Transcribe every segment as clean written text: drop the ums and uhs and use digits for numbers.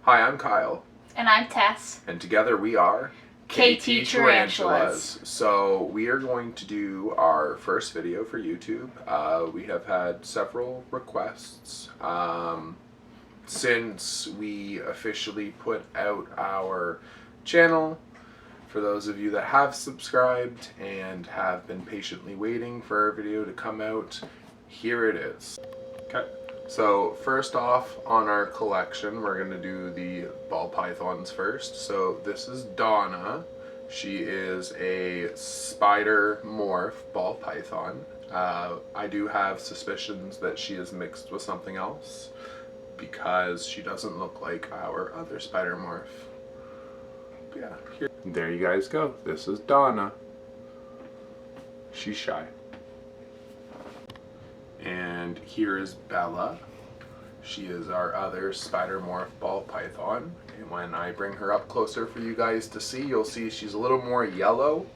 Hi, I'm Kyle. And I'm Tess. And together we are KT Tarantulas. So we are going to do our first video for YouTube. We have had several requests since we officially put out our channel. For those of you that have subscribed and have been patiently waiting for our video to come out, here it is. Okay. So first off on our collection, we're going to do the ball pythons first. So this is Donna. She is a spider morph ball python. I do have suspicions that she is mixed with something else because she doesn't look like our other spider morph. But yeah, here. There you guys go. This is Donna. She's shy. And here is Bella. She is our other spider morph ball python. And when I bring her up closer for you guys to see, you'll see she's a little more yellow,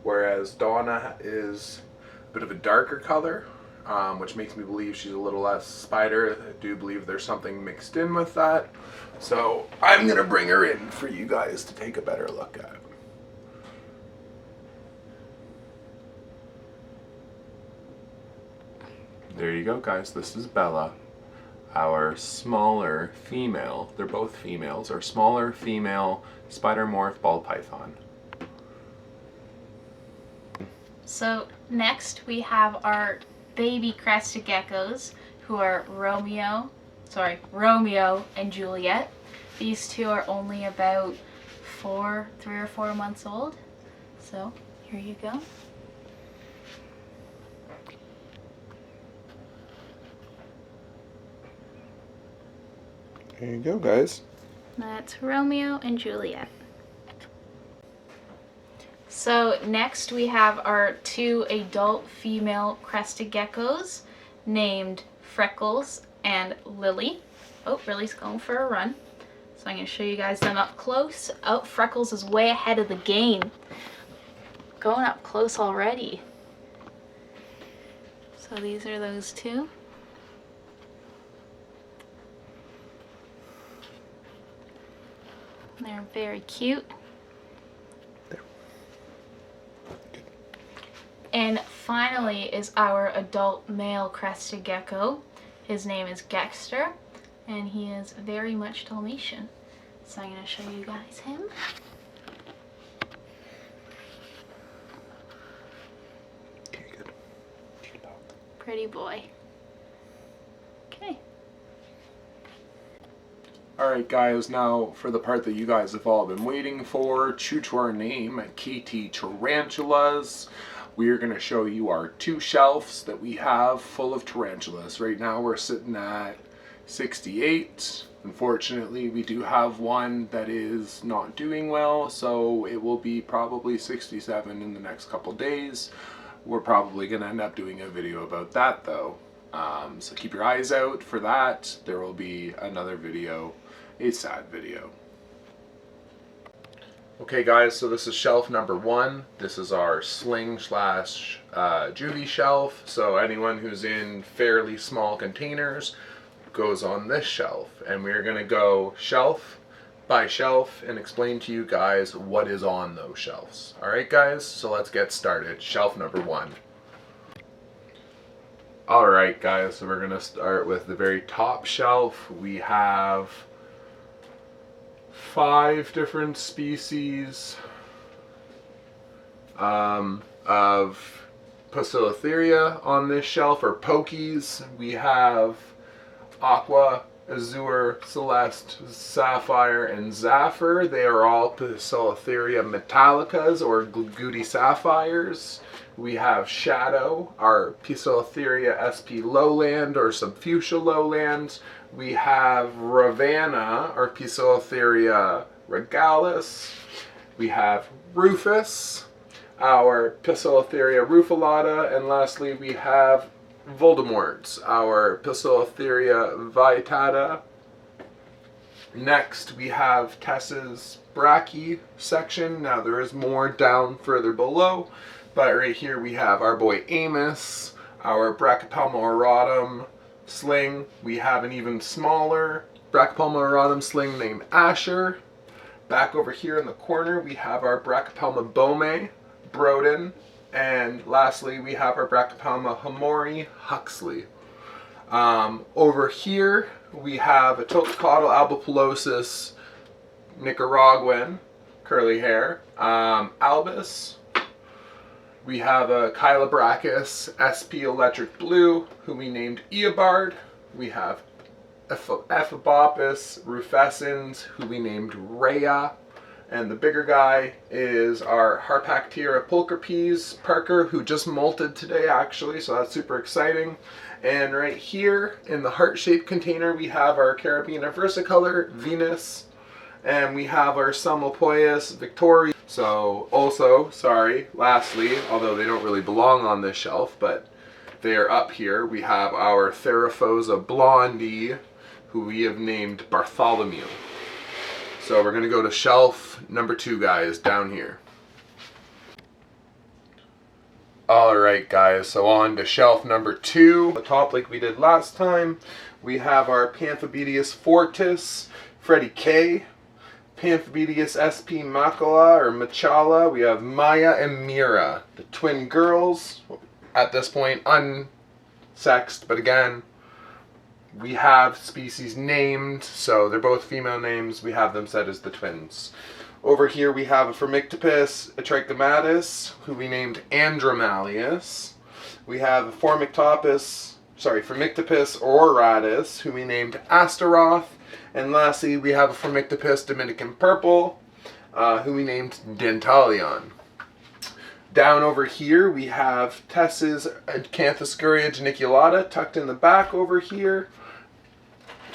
whereas Donna is a bit of a darker color, which makes me believe she's a little less spider. I do believe there's something mixed in with that. So I'm gonna bring her in for you guys to take a better look at. There you go, guys. This is Bella, our smaller female. They're both females. Our smaller female spider morph ball python. So next we have our baby crested geckos, who are Romeo and Juliet. These two are only about 3 or 4 months old. So here you go. There you go, guys. That's Romeo and Juliet. So next we have our 2 adult female crested geckos named Freckles and Lily. Oh, Lily's going for a run. So I'm going to show you guys them up close. Oh, Freckles is way ahead of the game. Going up close already. So these are those 2. They're very cute. There. And finally is our adult male crested gecko. His name is Gexter, and he is very much Dalmatian. So I'm going to show you guys him. Okay, good. Pretty boy. Okay. Alright guys, now for the part that you guys have all been waiting for, true to our name, KT Tarantulas. We are going to show you our 2 shelves that we have full of tarantulas. Right now we're sitting at 68. Unfortunately, we do have one that is not doing well, so it will be probably 67 in the next couple days. We're probably going to end up doing a video about that though. So keep your eyes out for that. There will be another video, a sad video. Okay guys, so this is shelf number 1. This is our sling slash juvie shelf. So anyone who's in fairly small containers goes on this shelf. And we're going to go shelf by shelf and explain to you guys what is on those shelves. Alright guys, so let's get started. Shelf number 1. Alright guys, so we're going to start with the very top shelf. We have 5 different species of Poecilotheria on this shelf, or pokies. We have Aqua, Azure, Celeste, Sapphire, and Zephyr. They are all Poecilotheria metallicas, or Gluti sapphires. We have Shadow, our Poecilotheria sp lowland, or Subfuchsia lowland. We have Ravanna, our Poecilotheria regalis. We have Rufus, our Poecilotheria rufulata. And lastly, we have Voldemort, our Poecilotheria vittata. Next, we have Tess's brachy section. Now, there is more down further below, but right here we have our boy Amos, our Brachypelma auratum sling. We have an even smaller Brachypelma auratum sling named Asher. Back over here in the corner, we have our Brachypelma bome, Broden. And lastly, we have our Brachypelma hamori, Huxley. Over here, we have a Tiltocotyle albipilosis Nicaraguan, curly hair, albus. We have a Chilobrachys SP electric blue, who we named Eobard. We have Ephiboppus rufescens, who we named Rhea. And the bigger guy is our Harpactira pulchripes Parker, who just molted today actually, so that's super exciting. And right here in the heart-shaped container, we have our Carabina versicolor Venus, and we have our Psalmopoeus victoria. So also, lastly, although they don't really belong on this shelf, but they are up here, we have our Theraphosa blondie, who we have named Bartholomew. So we're going to go to shelf number 2, guys, down here. Alright guys, so on to shelf number 2. The top like we did last time, we have our Panthobeteus fortis, Freddie K. Panthobeteus SP Macula or Machala. We have Maya and Mira, the twin girls, at this point unsexed, but again, we have species named, so they're both female names. We have them set as the twins. Over here we have a Phormictopus atrichomatus, who we named Andromalius. We have a Phormictopus auratus, who we named Astaroth. And lastly, we have a Phormictopus Dominican purple, who we named Dentalion. Down over here we have Tess's Acanthoscuria geniculata tucked in the back over here.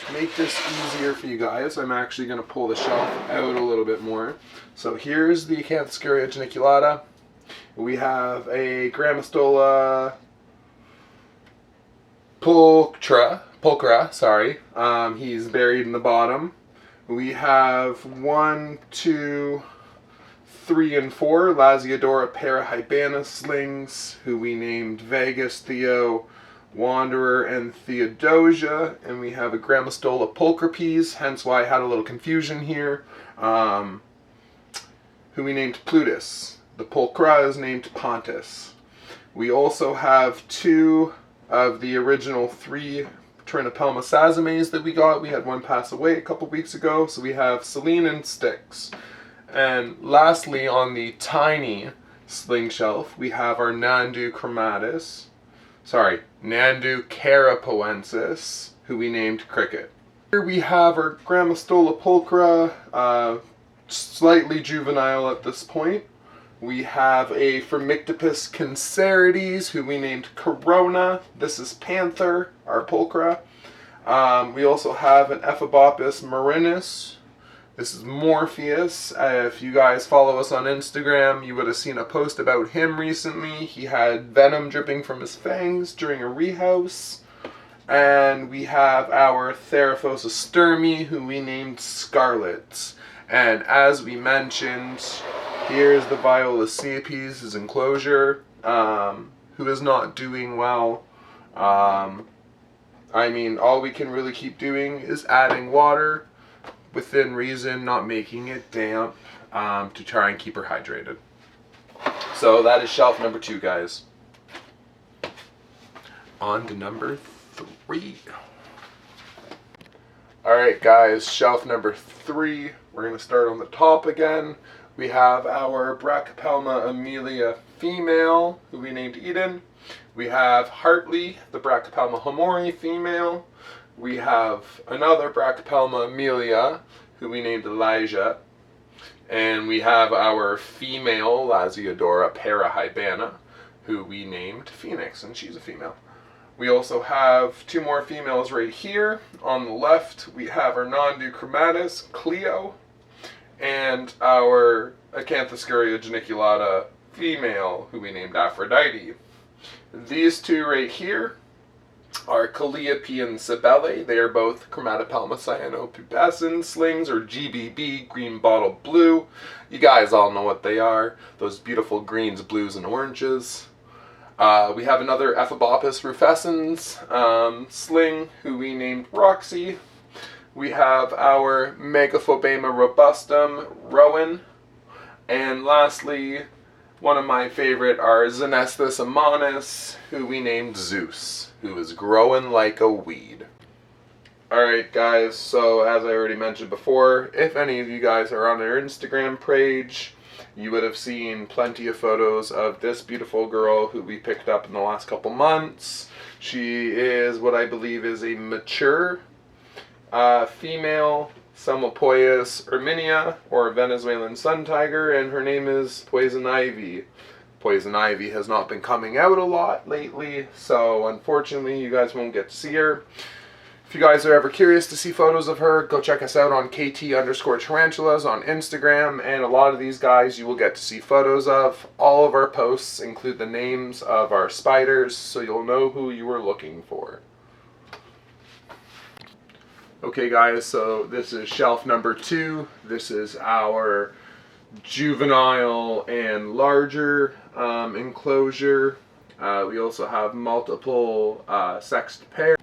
To make this easier for you guys, I'm actually going to pull the shelf out a little bit more. So here's the Acanthoscuria geniculata. We have a Grammostola pulchra, he's buried in the bottom. We have 1, 2, 3, and 4 Lasiodora parahybana slings, who we named Vegas, Theo, Wanderer, and Theodosia. And we have a Grammostola pulchripes, hence why I had a little confusion here, who we named Plutus. The pulchra is named Pontus. We also have 2 of the original 3 Trinopelma sazames that we got. We had one pass away a couple weeks ago, so we have Selene and Styx. And lastly, on the tiny sling shelf, we have our Nandu carapoensis, who we named Cricket. Here we have our Grammostola pulchra, slightly juvenile at this point. We have a Phormictopus cancerides, who we named Corona. This is Panther, our pulchra. We also have an Ephiboppus marinus. This is Morpheus. If you guys follow us on Instagram, you would have seen a post about him recently. He had venom dripping from his fangs during a rehouse. And we have our Theraphosa sturmi, who we named Scarlet. And as we mentioned, here's the Viola Cepes, his enclosure, who is not doing well. I mean, all we can really keep doing is adding water within reason, not making it damp, to try and keep her hydrated. So that is shelf number 2, guys. On to number 3. Alright guys, shelf number 3. We're going to start on the top again. We have our Brachypelma amelia female, who we named Eden. We have Hartley, the Brachypelma hamori female. We have another Brachypelma amelia, who we named Elijah. And we have our female Lasiodora parahybana, who we named Phoenix, and she's a female. We also have 2 more females right here. On the left, we have our Nandu chromatus, Cleo, and our Acanthoscuria geniculata female, who we named Aphrodite. These 2 right here are Calliope and Cybele. They are both Chromatopelma cyanopubescens slings, or GBB, green bottle blue. You guys all know what they are, those beautiful greens, blues, and oranges. We have another Ephiboppus rufescens sling, who we named Roxy. we have our Megaphobema robustum, Rowan. And lastly, one of my favorite are Xenesthus ammonis, who we named Zeus, who is growing like a weed. Alright guys, so as I already mentioned before, if any of you guys are on our Instagram page, you would have seen plenty of photos of this beautiful girl who we picked up in the last couple months. She is what I believe is a mature female Selmopoeus erminia, or Venezuelan sun tiger, and her name is Poison Ivy. Poison Ivy has not been coming out a lot lately, so unfortunately you guys won't get to see her. If you guys are ever curious to see photos of her, go check us out on KT_tarantulas on Instagram, and a lot of these guys you will get to see photos of. All of our posts include the names of our spiders, so you'll know who you are looking for. Okay guys, so this is shelf number 2. This is our juvenile and larger enclosure. We also have multiple sexed pairs.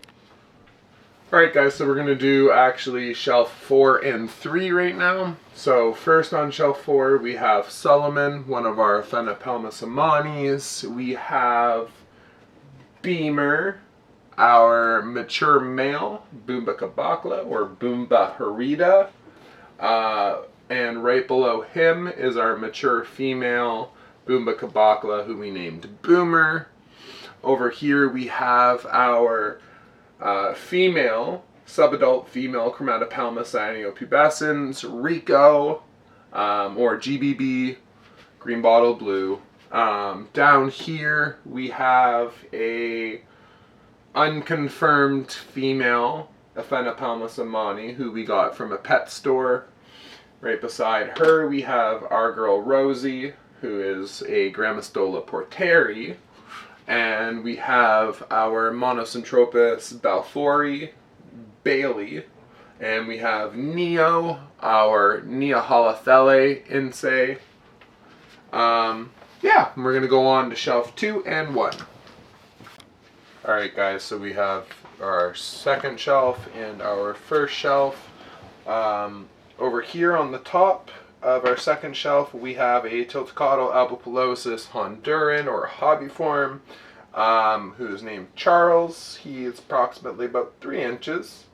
Alright guys, so we're going to do actually shelf 4 and 3 right now. So first on shelf 4 we have Solomon, one of our Phenopelmis ammonis. We have Beamer, our mature male, Boomba cabocla or Boomba hirita. And right below him is our mature female, Boomba cabocla, who we named Boomer. Over here we have our female, subadult female Chromatopelmis cyaneopubescens, Rico, or GBB, green bottle blue. Down here we have a unconfirmed female, Phenopelmis ammoni, who we got from a pet store. Right beside her we have our girl Rosie, who is a Grammostola porteri. And we have our Monosyntropus balfouri, Bailey. And we have Neo, our Neoholothele inse. Yeah, we're going to go on to shelf 2 and 1. Alright guys, so we have our second shelf and our first shelf. Over here on the top of our second shelf we have a Tiltacotl albipilosis honduran, or hobbyform, who's named Charles. He is approximately about 3 inches.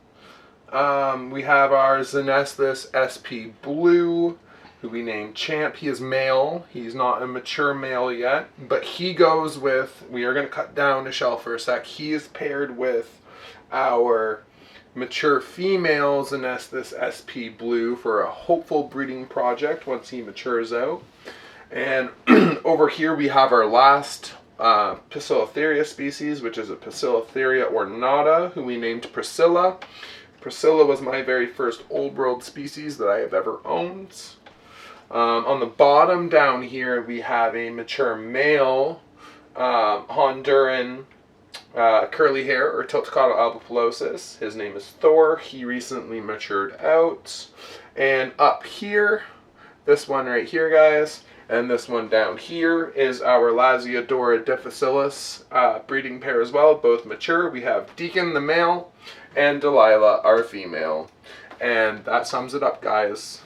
We have our Xenesthus SP blue, who we named Champ. He is male. He's not a mature male yet, but he goes with, we are going to cut down the shelf for a sec, he is paired with our mature female Xenesthus SP blue for a hopeful breeding project once he matures out. And over here we have our last Poecilotheria species, which is a Poecilotheria ornata, who we named Priscilla. Priscilla was my very first old world species that I have ever owned. On the bottom down here we have a mature male Honduran curly hair, or Tiltacotl albipilosis. His name is Thor. He recently matured out. And up here, this one right here guys, and this one down here is our Lasiodora difficilis breeding pair as well, both mature. We have Deacon the male and Delilah our female. And that sums it up guys.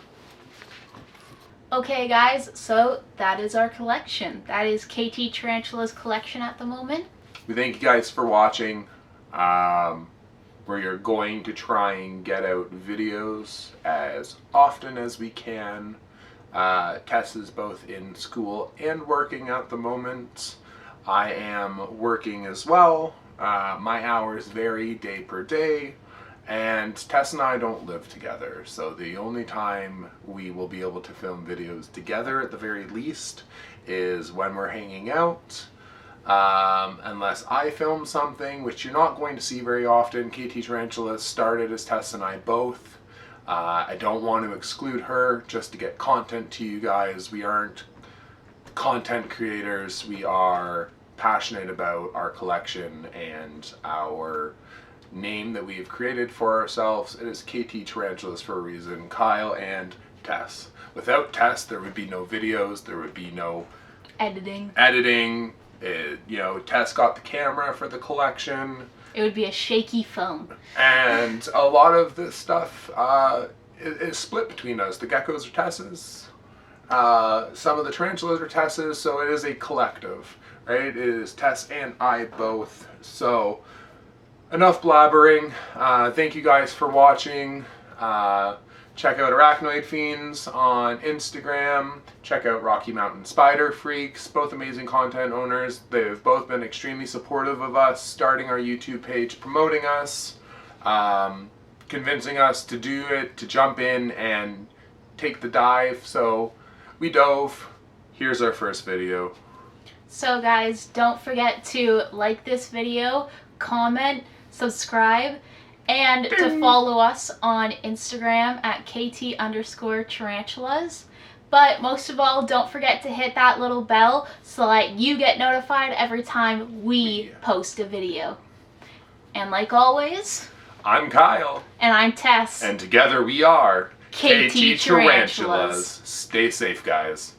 Okay guys, so that is our collection. That is KT Tarantula's collection at the moment. We thank you guys for watching. We're going to try and get out videos as often as we can. Tess is both in school and working at the moment. I am working as well. My hours vary day per day. And Tess and I don't live together, so the only time we will be able to film videos together at the very least is when we're hanging out. Unless I film something, which you're not going to see very often. KT Tarantula started as Tess and I both. I don't want to exclude her just to get content to you guys. We aren't content creators. We are passionate about our collection and our name that we have created for ourselves. It is KT Tarantulas for a reason. Kyle and Tess. Without Tess, there would be no videos. There would be no editing. You know, Tess got the camera for the collection. It would be a shaky phone. And a lot of this stuff is split between us. The geckos are Tess's. Some of the tarantulas are Tess's, so it is a collective, right? It is Tess and I both. So enough blabbering. Thank you guys for watching. Check out Arachnoid Fiends on Instagram. Check out Rocky Mountain Spider Freaks, both amazing content owners. They've both been extremely supportive of us, starting our YouTube page, promoting us, convincing us to do it, to jump in and take the dive. So we dove. Here's our first video. So guys, don't forget to like this video, comment, subscribe, and to follow us on Instagram at KT_tarantulas. But most of all, don't forget to hit that little bell so that you get notified every time we post a video. And like always, I'm Kyle. and I'm Tess. And together we are KT Tarantulas. Stay safe, guys.